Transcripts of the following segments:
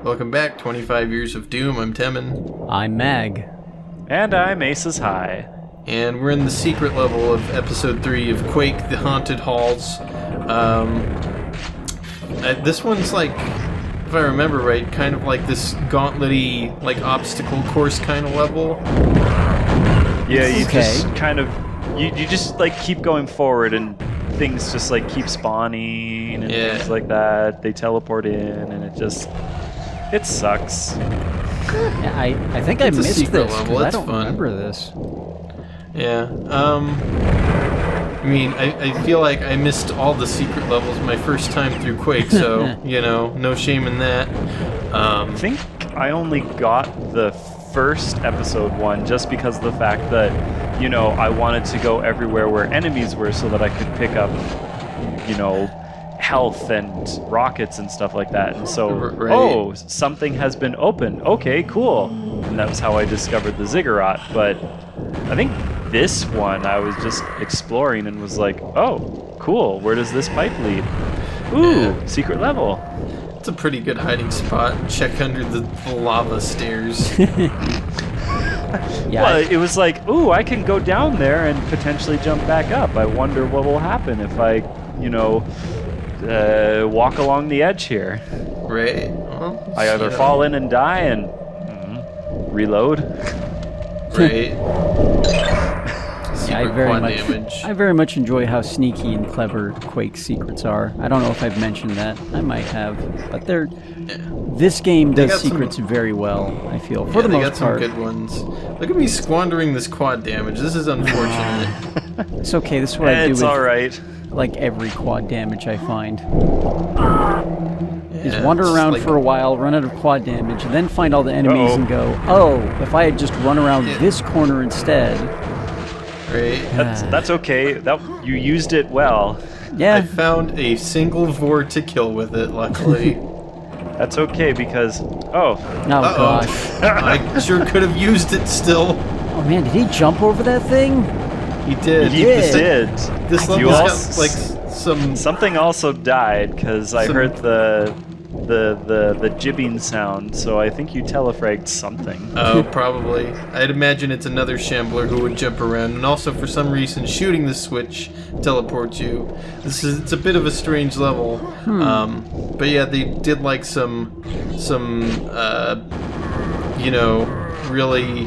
Welcome back, 25 Years of Doom. I'm Temin. I'm Mag. And I'm Aces High. And we're in the secret level of Episode 3 of Quake, The Haunted Halls. This one's like, if I remember right, kind of like this gauntlet-y, like obstacle course kind of level. Yeah, you just kind of, you just like keep going forward and things just like keep spawning and things like that. They teleport in and it sucks. Yeah, I think I missed this because I don't remember this. Yeah. I mean, I feel like I missed all the secret levels my first time through Quake, so, you know, no shame in that. I think I only got the first episode one just because of the fact that, you know, I wanted to go everywhere where enemies were so that I could pick up, you know, health and rockets and stuff like that. And so, oh, something has been opened. Okay, cool. And that was how I discovered the ziggurat. But I think this one I was just exploring and was like, oh, cool. Where does this pipe lead? Ooh, secret level. It's a pretty good hiding spot. Check under the lava stairs. Yeah, well, it was like, ooh, I can go down there and potentially jump back up. I wonder what will happen if I, you know, walk along the edge here. Right. Well, I either fall in and die and reload. Right. Yeah, I very much enjoy how sneaky and clever Quake's secrets are. I don't know if I've mentioned that. I might have, but this game does secrets very well, I feel, for the most part. They got some good ones. Look at me squandering this quad damage. This is unfortunate. It's okay. This is what I do with alright. Like every quad damage I find. Is wander around for a while, run out of quad damage, and then find all the enemies and go, oh, if I had just run around this corner instead. Right. That's okay. That you used it well. Yeah. I found a single vor to kill with it, luckily. That's okay because gosh. I sure could have used it still. Oh man, did he jump over that thing? He did. He did. This level's got like something also died because I heard the jibbing sound, so I think you telefragged something. Oh, probably. I'd imagine it's another shambler who would jump around, and also for some reason shooting the switch teleports you. It's a bit of a strange level. But yeah, they did like some you know, really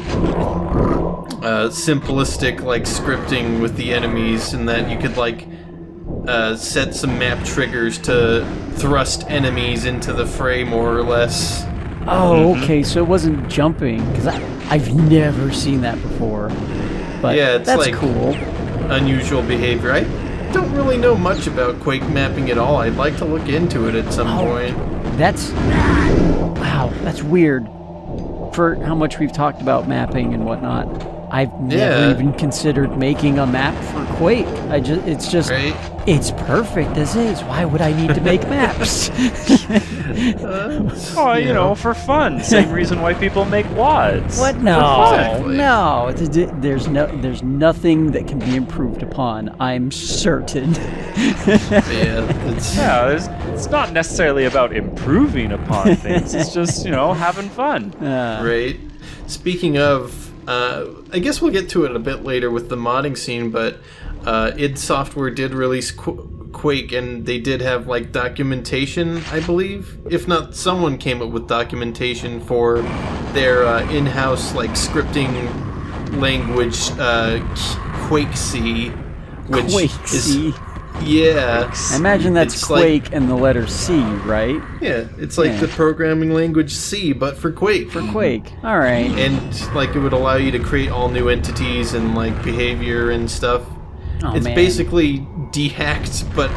simplistic like scripting with the enemies, and that you could like set some map triggers to thrust enemies into the fray more or less. Oh, okay, so it wasn't jumping, because I've never seen that before. But yeah, it's that's like cool. Unusual behavior. I don't really know much about Quake mapping at all. I'd like to look into it at some point. Wow, that's weird. For how much we've talked about mapping and whatnot, I've never even considered making a map for Quake. It's perfect as is. Why would I need to make maps? You know, for fun. Same reason why people make WADs. What? No, no. There's nothing that can be improved upon. I'm certain. It's not necessarily about improving upon things. It's just, you know, having fun. Right. Speaking of, I guess we'll get to it a bit later with the modding scene, but id Software did release Quake, and they did have like documentation, I believe. If not, someone came up with documentation for their in-house like scripting language, Quake-C, which Quake-C. Yeah. I imagine that's Quake and the letter C, right? Yeah, it's like the programming language C, but for Quake. For Quake, all right. And like it would allow you to create all new entities and like behavior and stuff. Oh, it's basically de-hacked, but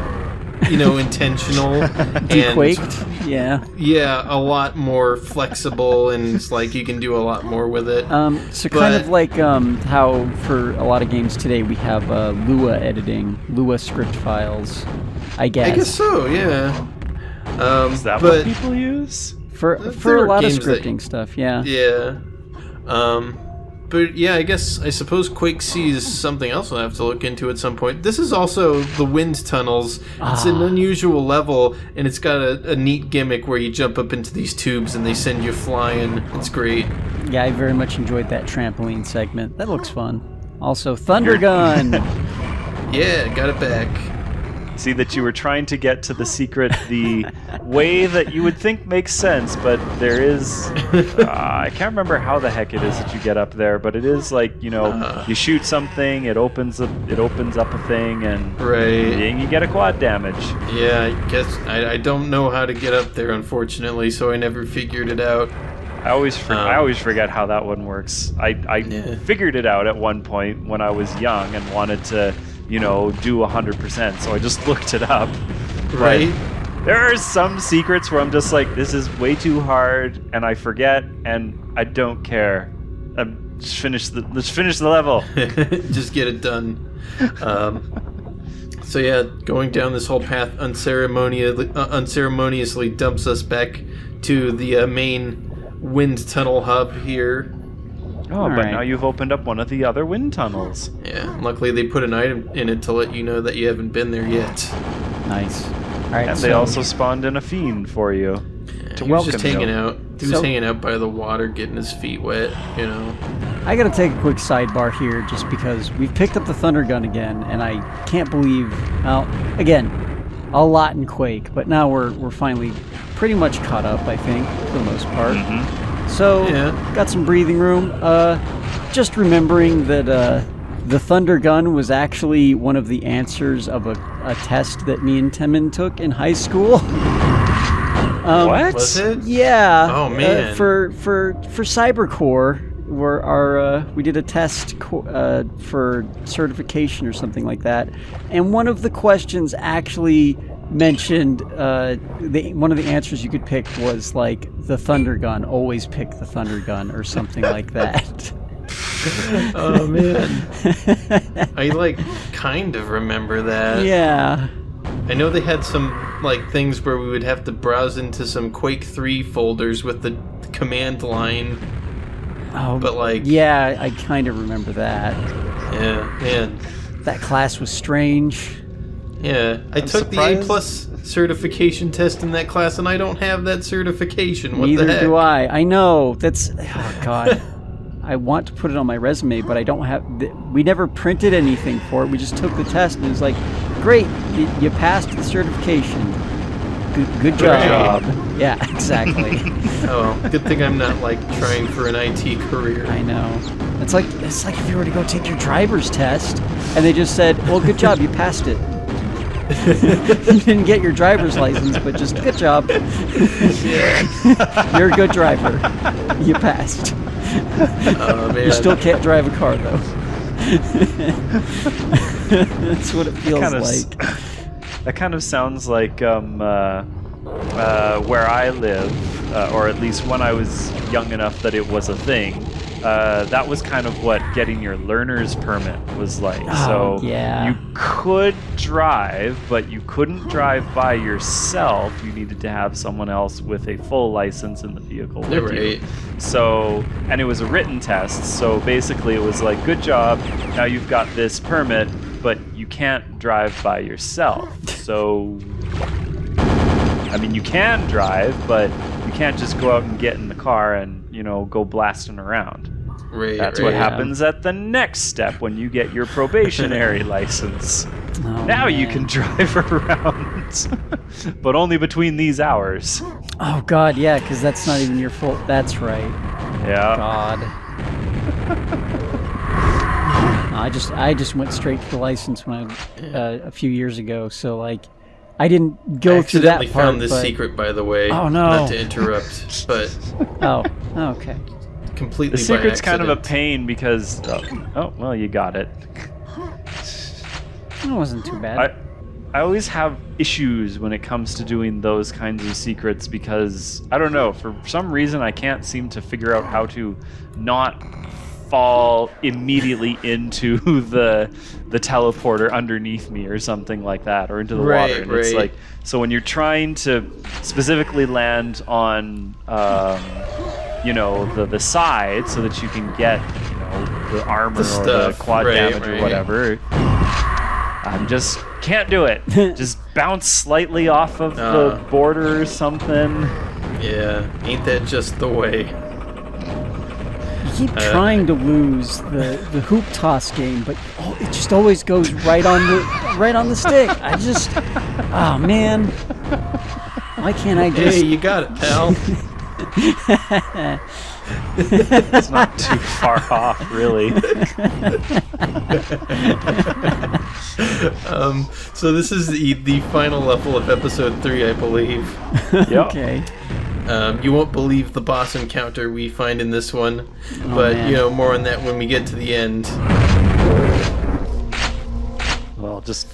you know, intentional. De-quaked? Yeah, a lot more flexible, and it's like you can do a lot more with it. So kind of like how for a lot of games today we have Lua editing, Lua script files, I guess. I guess so, yeah. Is that what people use? For a lot of scripting stuff, yeah. Yeah. But yeah, I suppose Quake sees something else we'll have to look into at some point. This is also the wind tunnels. It's an unusual level, and it's got a neat gimmick where you jump up into these tubes and they send you flying. It's great. Yeah, I very much enjoyed that trampoline segment. That looks fun. Also, Thunder Gun. Yeah, got it back. See that you were trying to get to the secret the way that you would think makes sense, but there is... I can't remember how the heck it is that you get up there, but it is like, you shoot something, it opens up a thing, and you get a quad damage. Yeah, I guess I don't know how to get up there, unfortunately, so I never figured it out. I always forget how that one works. I figured it out at one point when I was young and wanted to... do 100%, so I just looked it up. Right. But there are some secrets where I'm just like, this is way too hard, and I forget, and I don't care. Let's finish the level. Just get it done. So yeah, going down this whole path unceremoniously dumps us back to the main wind tunnel hub here. Oh, but now you've opened up one of the other wind tunnels. Yeah, luckily they put an item in it to let you know that you haven't been there yet. Nice. All right, and they also spawned in a fiend for you. Yeah, he was just hanging out. He was hanging out by the water, getting his feet wet, I gotta take a quick sidebar here, just because we've picked up the Thunder Gun again, and I can't believe... Well, again, a lot in Quake, but now we're finally pretty much caught up, I think, for the most part. Mm-hmm. So, got some breathing room. Just remembering that the Thunder Gun was actually one of the answers of a test that me and Temin took in high school. What? Was it? Yeah. Oh, man. For Cybercore, we did a test for certification or something like that, and one of the questions actually mentioned one of the answers you could pick was like the Thunder Gun. Always pick the Thunder Gun or something like that. Oh man, I kind of remember that. Yeah. I know they had some things where we would have to browse into some Quake 3 folders with the command line. Oh, but yeah, I kind of remember that. Yeah, man. That class was strange. Yeah, I took the A+ certification test in that class, and I don't have that certification. What Neither the heck? do I. I know. That's... Oh, God. I want to put it on my resume, but I don't have... We never printed anything for it. We just took the test, and it was like, great, you passed the certification. Good job. Yeah, exactly. Oh, good thing I'm not trying for an IT career. I know. It's like if you were to go take your driver's test, and they just said, well, good job, you passed it. You didn't get your driver's license, but just good job. You're a good driver. You passed. Oh, man. You still can't drive a car, though. That's what it feels like. That kind of sounds like where I live, or at least when I was young enough that it was a thing. That was kind of what getting your learner's permit was like. Oh, so yeah. You could drive, but you couldn't drive by yourself. You needed to have someone else with a full license in the vehicle with you. So, and it was a written test. So basically it was like, good job, now you've got this permit, but you can't drive by yourself. So, I mean, you can drive, but you can't just go out and get in the car and, go blasting around. That's what happens at the next step when you get your probationary license. Oh, now man. you can drive around, but only between these hours. Oh, God, yeah, because that's not even your fault. That's right. Yeah. God. I just went straight to the license when a few years ago, so I didn't go through that part. I accidentally found this secret, by the way. Oh, no. Not to interrupt, but... Oh, okay. Completely The secret's by kind of a accident. pain because... Oh, well, you got it. It wasn't too bad. I always have issues when it comes to doing those kinds of secrets because, I don't know, for some reason I can't seem to figure out how to not fall immediately into the teleporter underneath me or something like that, or into the water. And it's like, so when you're trying to specifically land on the side so that you can get armor The or stuff, the quad right, damage or right. whatever. I'm just can't do it. Just bounce slightly off of the border or something. Yeah, ain't that just the way? You keep trying to lose the hoop toss game, but it just always goes right on the stick. Oh man, why can't I just? Hey, you got it, pal. It's not too far off, really. So this is the final level of episode 3, I believe. Yep. Okay. You won't believe the boss encounter we find in this one, but man. you know, more on that when we get to the end. Well, just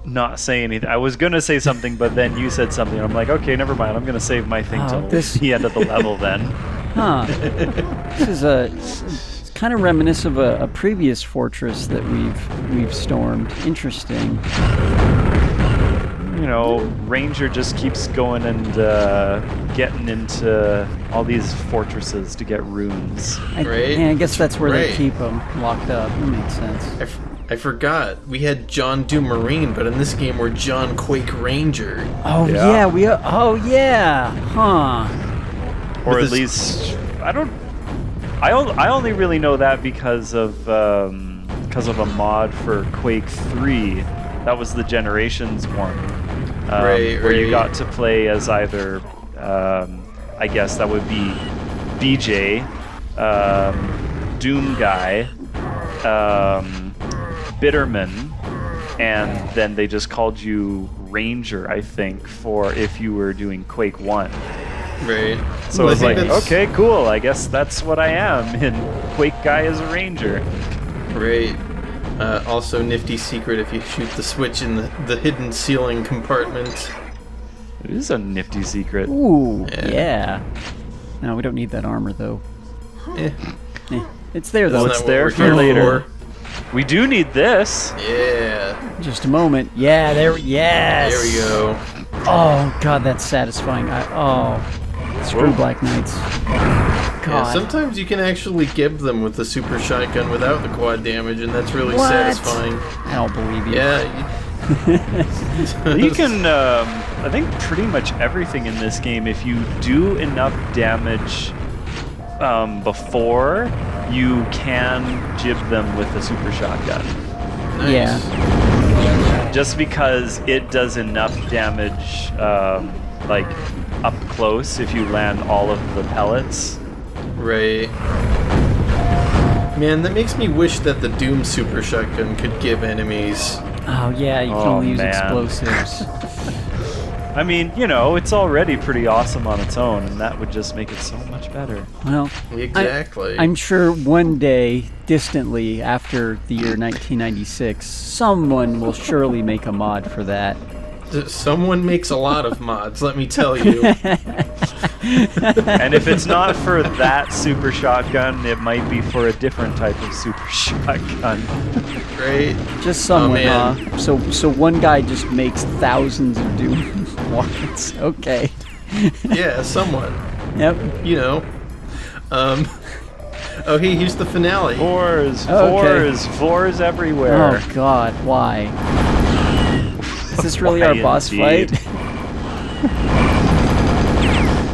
not say anything. I was gonna say something, but then you said something. I'm like, okay, never mind. I'm gonna save my thing till the end of the level then. Huh. This is it's kind of reminiscent of a previous fortress that we've stormed. Interesting. You know, Ranger just keeps going and getting into all these fortresses to get runes. Right? I guess that's where they Right. keep them locked up. That makes sense. I forgot. We had John Doom Marine, but in this game we're John Quake Ranger. Oh Yeah. yeah, oh yeah, huh? Or With at this- least I don't. I only really know that because of a mod for Quake 3. That was the Generations one, where you got to play as either, I guess that would be BJ, Doomguy, Bitterman, and then they just called you Ranger, I think, for if you were doing Quake 1. Right. So Well, I was I like, think that's- okay, cool. I guess that's what I am. And Quake guy is a ranger. Right. Also, nifty secret if you shoot the switch in the hidden ceiling compartment. It is a nifty secret. Ooh, Yeah. yeah. No, we don't need that armor though. Eh, It's there that's though. it's not what there we're for here later. We do need this. Yeah. Just a moment. Yeah, there. Yes. There we go. Oh god, that's satisfying. Screw Whoa. Black Knights. Yeah, God. sometimes you can actually give them with the super shotgun without the quad damage, and that's really What? satisfying. I don't believe you. Yeah. You can, I think, pretty much everything in this game. If you do enough damage before, you can jib them with a super shotgun. Nice. Yeah. Just because it does enough damage, like up close, if you land all of the pellets. Right. Man, that makes me wish that the Doom super shotgun could give enemies. Oh yeah, you can Oh, only use man. explosives. I mean, you know, it's already pretty awesome on its own, and that would just make it so much better. Well, Exactly. I'm sure one day, distantly after the year 1996, someone will surely make a mod for that. Someone makes a lot of mods, let me tell you. And if it's not for that super shotgun, it might be for a different type of super shotgun. Right? Just someone, man. huh? So one guy just makes thousands of Doom mods. Okay. Yeah, someone. Yep. You know. Oh, hey, here's the finale. Fours, Okay. fours everywhere. Oh God, why? Is this really Why our boss indeed? fight?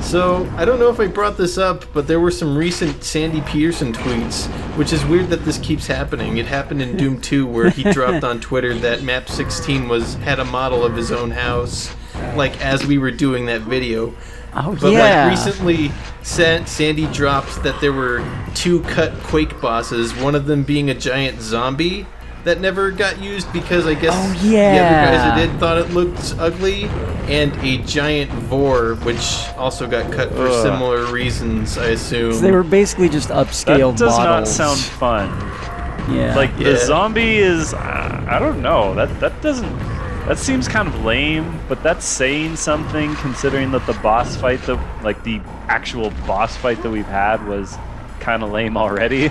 So, I don't know if I brought this up, but there were some recent Sandy Peterson tweets, which is weird that this keeps happening. It happened in Doom 2 where he dropped on Twitter that Map 16 had a model of his own house, like as we were doing that video. Oh But yeah. like recently, Sandy dropped that there were 2 cut Quake bosses, one of them being a giant zombie that never got used because I guess Oh, the other guys that yeah. did thought it looked ugly, and a giant vor, which also got cut for Ugh. similar reasons, I assume. So they were basically just That upscaled does not models. sound fun. Yeah. Like Yeah. the zombie is, I don't know. That doesn't. That seems kind of lame, but that's saying something considering that the boss fight, the actual boss fight that we've had was kind of lame already.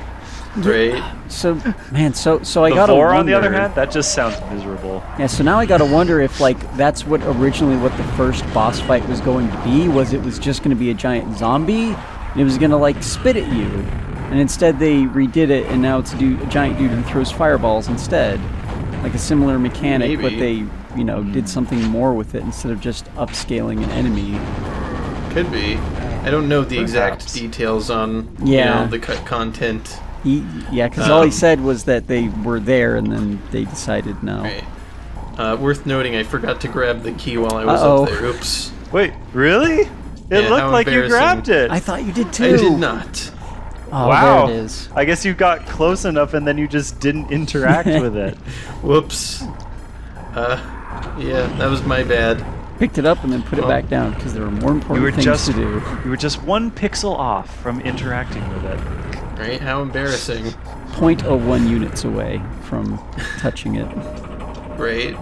Right? So man, so I The gotta vor, wonder. on the other hand, that just sounds miserable. Yeah, so now I gotta wonder if like that's what the first boss fight was going to be. Was just gonna be a giant zombie, and it was gonna like spit at you. And instead they redid it, and now it's a giant dude who throws fireballs instead. Like a similar mechanic, but they, did something more with it instead of just upscaling an enemy. Could be. I don't know the exact details on the content. Because all he said was that they were there, and then they decided no. Right. Worth noting, I forgot to grab the key while I was up there. Oops. Wait, really? It looked like you grabbed it. I thought you did too. I did not. Oh, wow. There it is. I guess you got close enough and then you just didn't interact with it. Whoops. Yeah, that was my bad. Picked it up and then put it back down because there were more important things to do. You were just 1 pixel off from interacting with it. Right? How embarrassing. 0.01 units away from touching it. Right.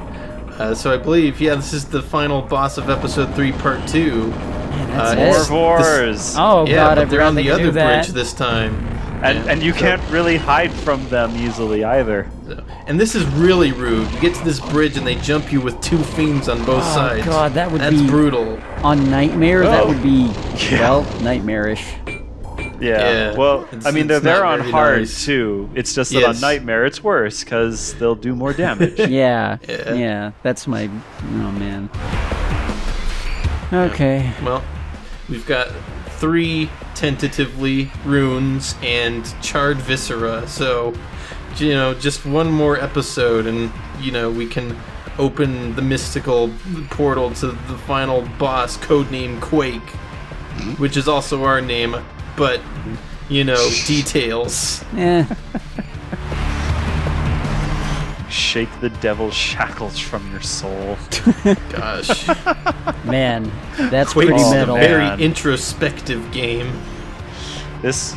So I believe, this is the final boss of episode 3, part 2. That's Vorvors. Oh god, but they're on the other that. bridge this time. And you can't really hide from them easily either. And this is really rude. You get to this bridge and they jump you with 2 fiends on both sides. Oh god, that's brutal. On Nightmare, that would be, nightmarish. Yeah. Well, I mean, they're there on hard too. It's just that on Nightmare it's worse because they'll do more damage. Yeah. That's my. Oh man. Okay. Well, we've got 3 tentatively runes and charred viscera. So, just one more episode, and we can open the mystical portal to the final boss, codename Quake, which is also our name. But, details. Shake the devil's shackles from your soul. Gosh. Man, that's Quake's pretty metal. a very introspective game. This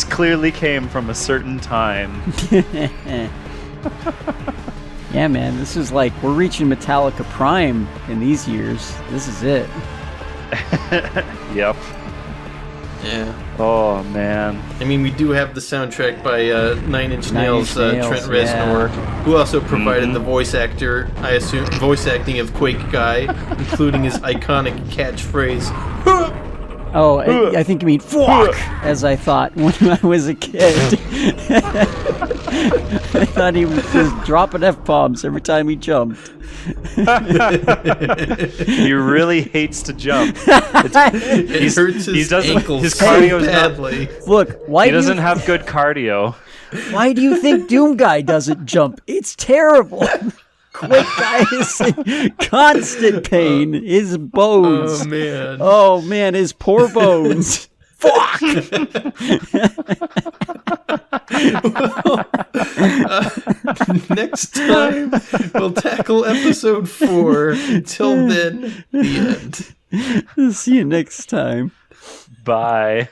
clearly came from a certain time. Yeah, man, this is like, we're reaching Metallica Prime in these years. This is it. Yep. Yeah. Oh, man. I mean, we do have the soundtrack by Nine Inch Nails, Trent Reznor, who also provided the voice acting of Quake Guy, including his iconic catchphrase. Oh, I think you mean fuck, as I thought when I was a kid. I thought he was just dropping F-bombs every time he jumped. He really hates to jump. He hurts his ankles his cardio is badly. Look, he doesn't have good cardio. Why do you think Doomguy doesn't jump? It's terrible. Quake Guy is in constant pain. His bones. Oh man, his poor bones. Fuck! Next time, we'll tackle episode 4. Until then, the end. See you next time. Bye.